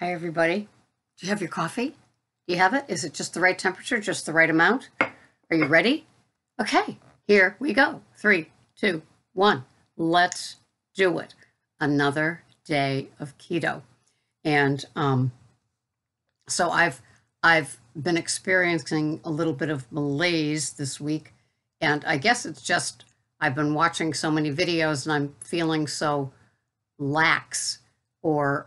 Hi, everybody. Do you have your coffee? Do you have it? Is it just the right temperature, just the right amount? Are you ready? Okay, here we go. 3, 2, 1. Let's do it. Another day of keto. And so I've been experiencing a little bit of malaise this week. And I guess it's just I've been watching so many videos and I'm feeling so lax or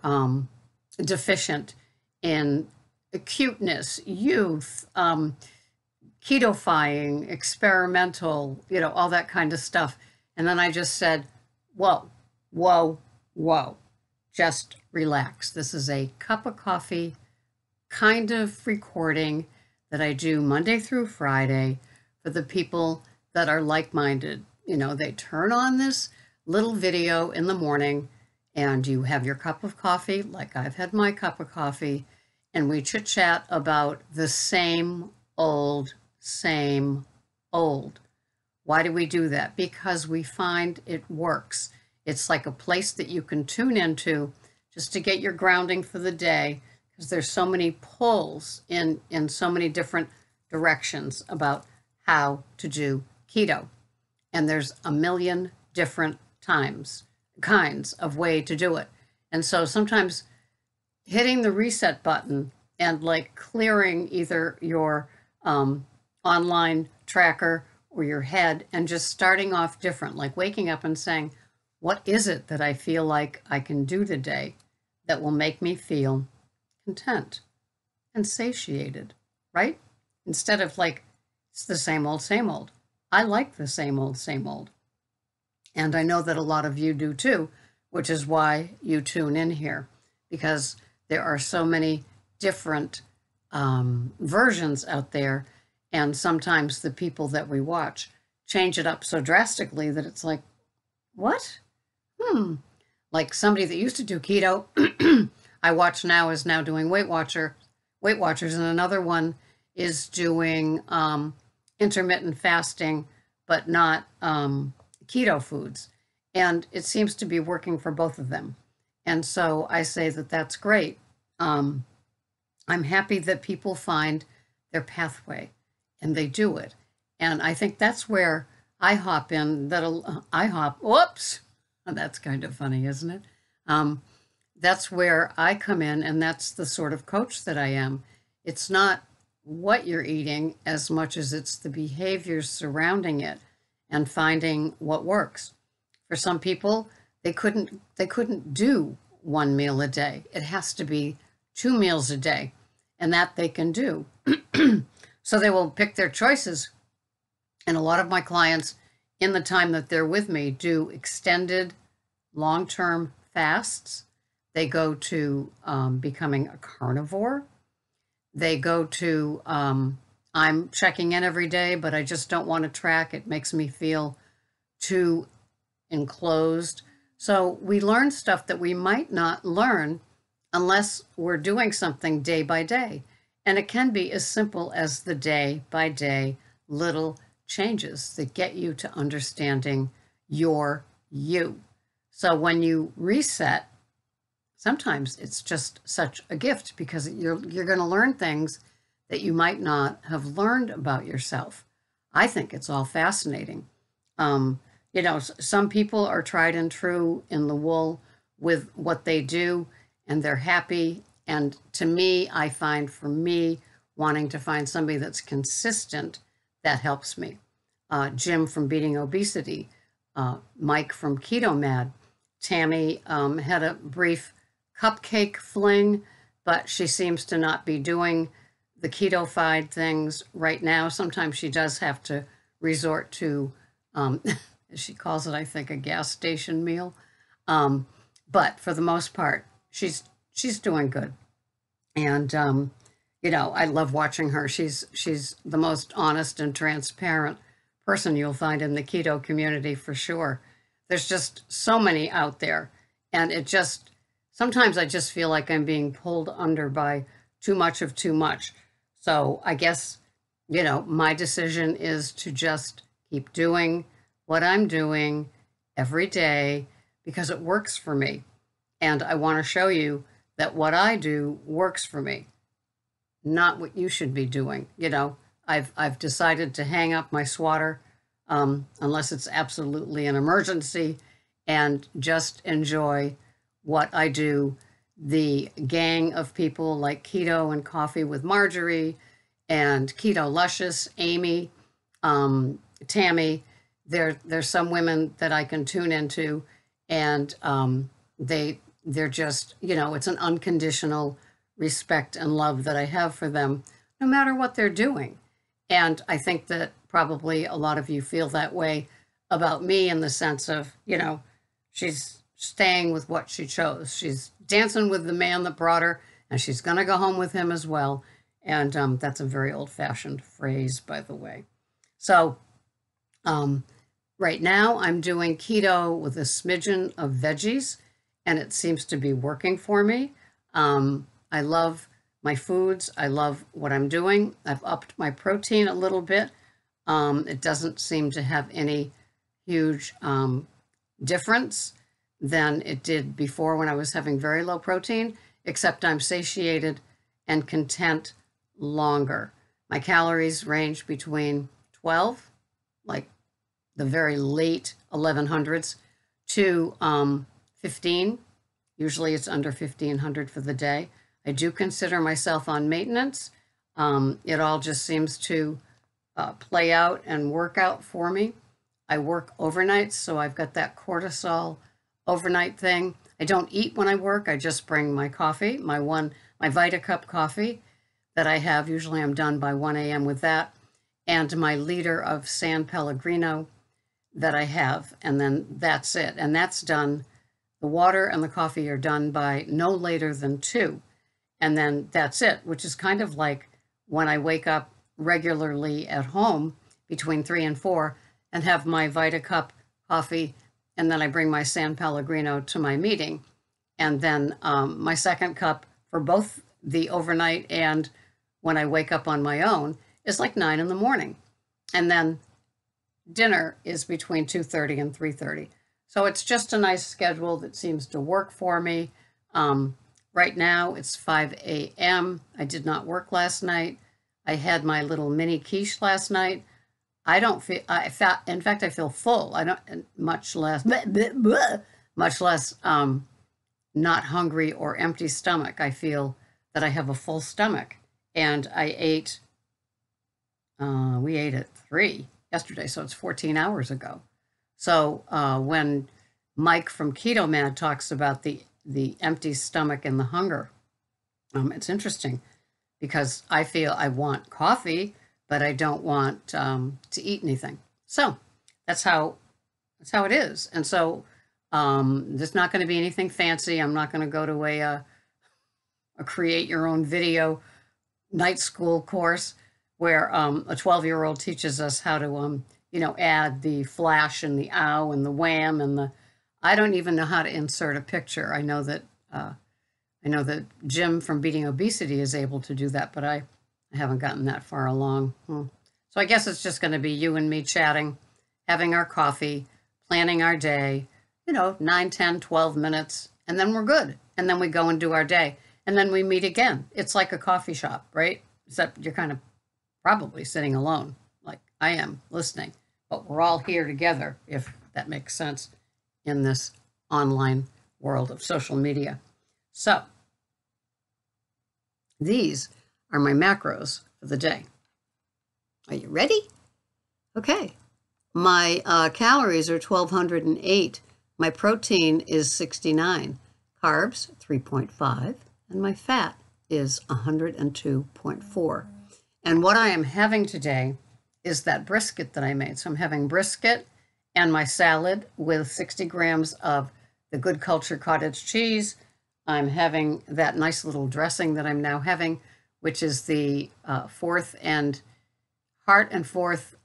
deficient in acuteness, youth, ketofying, experimental, all that kind of stuff. And then I just said, whoa, whoa, whoa, just relax. This is a cup of coffee kind of recording that I do Monday through Friday for the people that are like-minded. They turn on this little video in the morning and you have your cup of coffee, like I've had my cup of coffee, and we chit-chat about the same old. Why do we do that? Because we find it works. It's like a place that you can tune into just to get your grounding for the day, because there's so many pulls in so many different directions about how to do keto. And there's a million different kinds of way to do it. And so sometimes hitting the reset button and like clearing either your online tracker or your head and just starting off different, like waking up and saying, what is it that I feel like I can do today that will make me feel content and satiated, right? Instead of like, it's the same old, same old. I like the same old, same old. And I know that a lot of you do too, which is why you tune in here, because there are so many different versions out there. And sometimes the people that we watch change it up so drastically that it's like, what? Like somebody that used to do keto, I watch now is now doing Weight Watchers, and another one is doing intermittent fasting, but not keto foods. And it seems to be working for both of them. And so I say that that's great. I'm happy that people find their pathway and they do it. And I think that's where I hop in, whoops, that's kind of funny, isn't it? That's where I come in, and that's the sort of coach that I am. It's not what you're eating as much as it's the behaviors surrounding it and finding what works. For some people, they couldn't do one meal a day. It has to be 2 meals a day, and that they can do. So they will pick their choices. And a lot of my clients, in the time that they're with me, do extended long-term fasts. They go to becoming a carnivore. They go to, I'm checking in every day, but I just don't want to track. It makes me feel too enclosed. So we learn stuff that we might not learn unless we're doing something day by day. And it can be as simple as the day by day little changes that get you to understanding your you. So when you reset, sometimes it's just such a gift because you're going to learn things that you might not have learned about yourself. I think it's all fascinating. Some people are tried and true in the wool with what they do, and they're happy. And to me, I find for me, wanting to find somebody that's consistent, that helps me. Jim from Beating Obesity, Mike from Keto Mad, Tammy had a brief cupcake fling, but she seems to not be doing the keto-fied things right now. Sometimes she does have to resort to, as she calls it, I think, a gas station meal. But for the most part, she's doing good. And, I love watching her. She's the most honest and transparent person you'll find in the keto community for sure. There's just so many out there. And sometimes I just feel like I'm being pulled under by too much of too much. So I guess, my decision is to just keep doing what I'm doing every day because it works for me. And I want to show you that what I do works for me, not what you should be doing. I've decided to hang up my swatter unless it's absolutely an emergency, and just enjoy what I do. The gang of people like Keto and Coffee with Marjorie and Keto Luscious, Amy, Tammy. There's some women that I can tune into, and they're just, it's an unconditional respect and love that I have for them, no matter what they're doing. And I think that probably a lot of you feel that way about me, in the sense of, she's staying with what she chose. She's dancing with the man that brought her, and she's going to go home with him as well. And that's a very old-fashioned phrase, by the way. So right now I'm doing keto with a smidgen of veggies, and it seems to be working for me. I love my foods. I love what I'm doing. I've upped my protein a little bit. It doesn't seem to have any huge difference than it did before when I was having very low protein, except I'm satiated and content longer. My calories range between 12, like the very late 1100s, to 15. Usually it's under 1500 for the day. I do consider myself on maintenance. It all just seems to play out and work out for me. I work overnights, so I've got that cortisol overnight thing. I don't eat when I work. I just bring my coffee, my Vita Cup coffee that I have. Usually I'm done by 1 a.m. with that, and my liter of San Pellegrino that I have, and then that's it. And that's done. The water and the coffee are done by no later than 2. And then that's it, which is kind of like when I wake up regularly at home between 3 and 4 and have my Vita Cup coffee, and then I bring my San Pellegrino to my meeting. And then my second cup for both the overnight and when I wake up on my own is like 9 in the morning. And then dinner is between 2:30 and 3:30. So it's just a nice schedule that seems to work for me. Right now it's 5 a.m. I did not work last night. I had my little mini quiche last night. I don't feel, in fact, I feel full. I don't, much less not hungry or empty stomach. I feel that I have a full stomach. And I ate, we ate at 3 yesterday, so it's 14 hours ago. So when Mike from Keto Mad talks about the empty stomach and the hunger, it's interesting, because I feel I want coffee, but I don't want to eat anything. So that's how it is. And so there's not going to be anything fancy. I'm not going to go to a create your own video night school course where a 12-year-old teaches us how to add the flash and the ow and the wham and the. I don't even know how to insert a picture. I know that Jim from Beating Obesity is able to do that, but I haven't gotten that far along. So I guess it's just going to be you and me chatting, having our coffee, planning our day, 9, 10, 12 minutes, and then we're good. And then we go and do our day. And then we meet again. It's like a coffee shop, right? Except you're kind of probably sitting alone, like I am, listening. But we're all here together, if that makes sense, in this online world of social media. So these are my macros for the day. Are you ready? Okay. My calories are 1,208. My protein is 69. Carbs, 3.5. And my fat is 102.4. And what I am having today is that brisket that I made. So I'm having brisket and my salad with 60 grams of the Good Culture cottage cheese. I'm having that nice little dressing that I'm now having, which is the Heart and Forth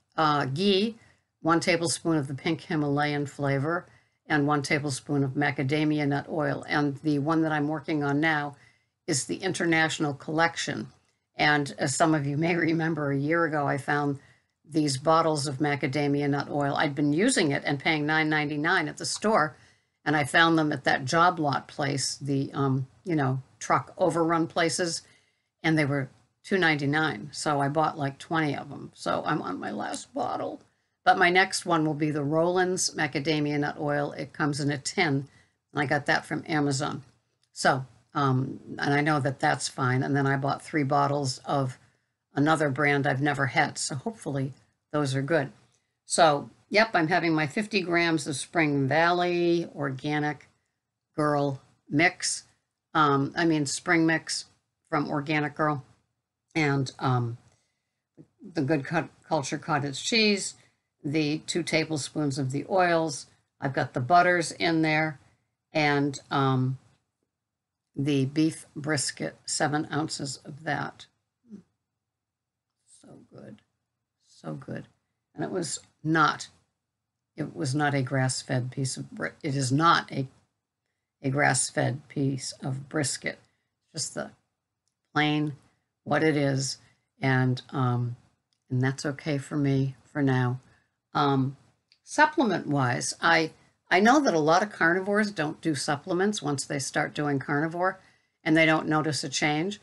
ghee, 1 tablespoon of the pink Himalayan flavor, and 1 tablespoon of macadamia nut oil. And the one that I'm working on now is the International Collection. And as some of you may remember, a year ago, I found these bottles of macadamia nut oil. I'd been using it and paying $9.99 at the store, and I found them at that job lot place, the truck overrun places, and they were $2.99. So I bought like 20 of them. So I'm on my last bottle. But my next one will be the Roland's macadamia nut oil. It comes in a tin, and I got that from Amazon. So, and I know that that's fine. And then I bought 3 bottles of another brand I've never had. So hopefully those are good. So, yep, I'm having my 50 grams of Spring Valley Organic Girl mix. Spring mix from Organic Girl. And the Good Culture cottage cheese, the 2 tablespoons of the oils. I've got the butters in there, and the beef brisket, 7 ounces of that. So good, so good. And it was not a grass-fed piece of it is not a grass-fed piece of brisket, just the plain what it is, and that's okay for me for now. Supplement wise, I know that a lot of carnivores don't do supplements once they start doing carnivore, and they don't notice a change.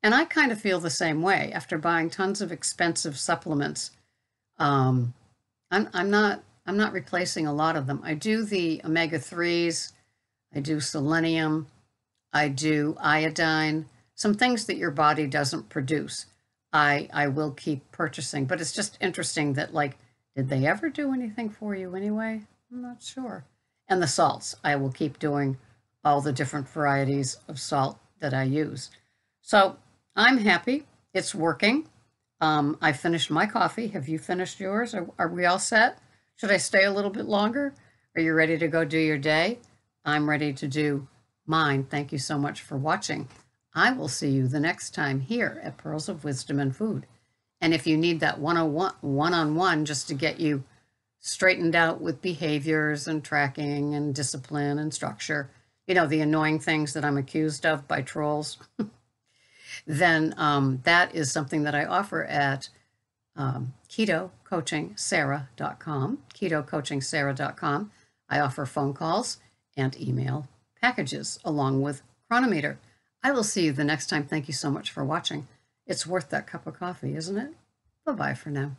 And I kind of feel the same way after buying tons of expensive supplements. I'm not replacing a lot of them. I do the omega-3s, I do selenium, I do iodine, some things that your body doesn't produce. I will keep purchasing, but it's just interesting that, like, did they ever do anything for you anyway? I'm not sure. And the salts, I will keep doing all the different varieties of salt that I use. So I'm happy. It's working. I finished my coffee. Have you finished yours? Are we all set? Should I stay a little bit longer? Are you ready to go do your day? I'm ready to do mine. Thank you so much for watching. I will see you the next time here at Pearls of Wisdom and Food. And if you need that one-on-one just to get you straightened out with behaviors and tracking and discipline and structure, the annoying things that I'm accused of by trolls, then that is something that I offer at KetoCoachingSarah.com. KetoCoachingSarah.com. I offer phone calls and email packages along with Chronometer. I will see you the next time. Thank you so much for watching. It's worth that cup of coffee, isn't it? Bye-bye for now.